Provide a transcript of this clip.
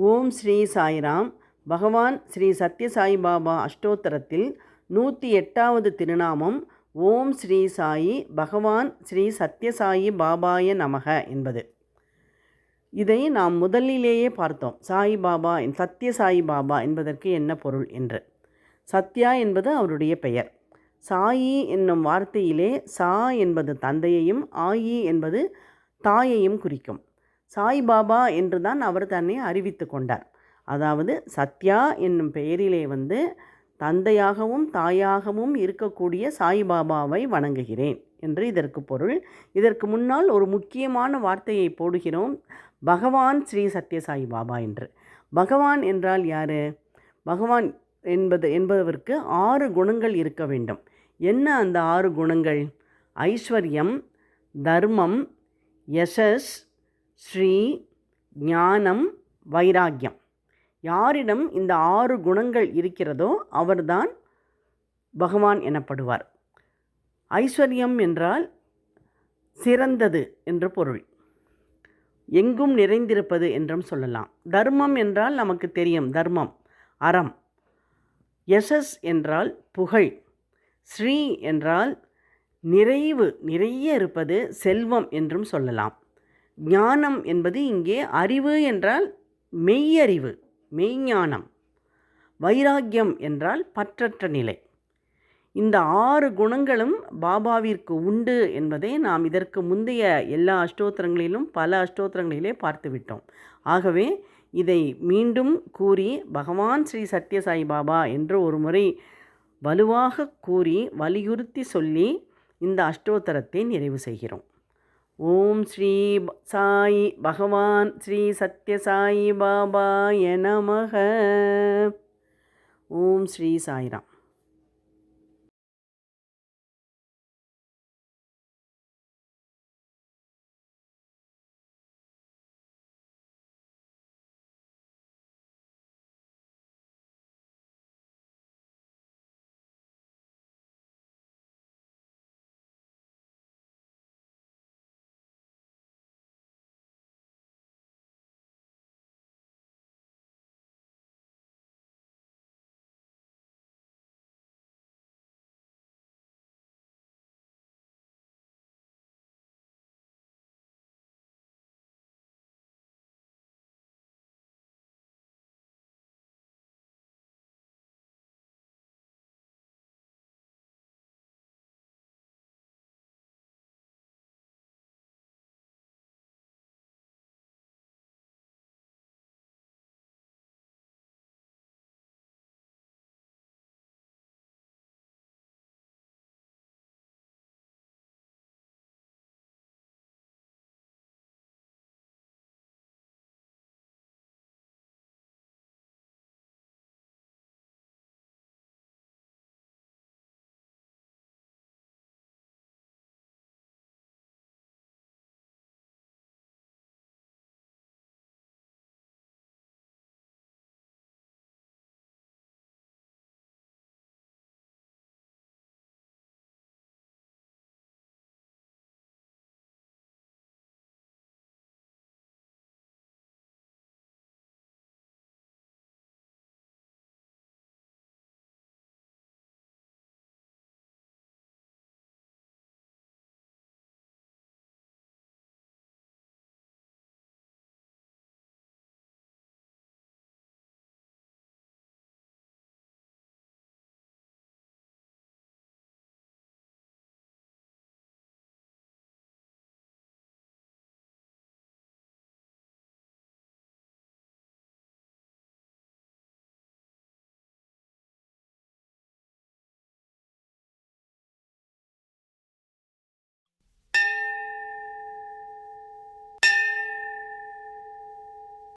ஓம் ஸ்ரீ சாய்ராம். பகவான் ஸ்ரீ சத்யசாயி பாபா அஷ்டோத்தரத்தில் 108வது திருநாமம் ஓம் ஸ்ரீ சாயி பகவான் ஸ்ரீ சத்யசாயி பாபாய நமக என்பது. இதை நாம் முதலிலேயே பார்த்தோம். சாய் பாபா, சத்யசாயி பாபா என்பதற்கு என்ன பொருள் என்று. சத்யா என்பது அவருடைய பெயர். சாயி என்னும் வார்த்தையிலே சா என்பது தந்தையையும் ஆயி என்பது தாயையும் குறிக்கும். சாய் பாபா என்று தான் அவர் தன்னை அறிவித்து கொண்டார். அதாவது சத்யா என்னும் பெயரிலே தந்தையாகவும் தாயாகவும் இருக்கக்கூடிய சாய் பாபாவை வணங்குகிறேன் என்று இதற்கு பொருள். இதற்கு முன்னால் ஒரு முக்கியமான வார்த்தையை போடுகிறோம், பகவான் ஸ்ரீ சத்யசாயி பாபா என்று. பகவான் என்றால் யார்? பகவான் என்பதற்கு 6 குணங்கள் இருக்க வேண்டும். என்ன அந்த 6 குணங்கள்? ஐஸ்வர்யம், தர்மம், யசஸ், ஸ்ரீ, ஞானம், வைராக்கியம். யாரிடம் இந்த 6 குணங்கள் இருக்கிறதோ அவர்தான் பகவான் எனப்படுவார். ஐஸ்வர்யம் என்றால் சிறந்தது என்று பொருள், எங்கும் நிறைந்திருப்பது என்றும் சொல்லலாம். தர்மம் என்றால் நமக்கு தெரியும், தர்மம், அறம். யசஸ் என்றால் புகழ். ஸ்ரீ என்றால் நிறைய இருப்பது, செல்வம் என்றும் சொல்லலாம். ஞானம் என்பது இங்கே அறிவு என்றால் மெய்யறிவு, மெய்ஞானம். வைராக்கியம் என்றால் பற்றற்ற நிலை. இந்த 6 குணங்களும் பாபாவிற்கு உண்டு என்பதை நாம் இதற்கு முந்தைய எல்லா அஷ்டோத்திரங்களிலும் பல அஷ்டோத்திரங்களிலே பார்த்துவிட்டோம். ஆகவே இதை மீண்டும் கூறி பகவான் ஸ்ரீ சத்யசாயி பாபா என்று ஒரு முறை வலுவாக கூறி வலியுறுத்தி சொல்லி இந்த அஷ்டோத்திரத்தை நிறைவு செய்கிறோம். ஓம் ஸ்ரீ சாயி பகவான் ஸ்ரீ சத்யசாயி பாபாய நமக. ஓம் ஸ்ரீ சாய்ராம்.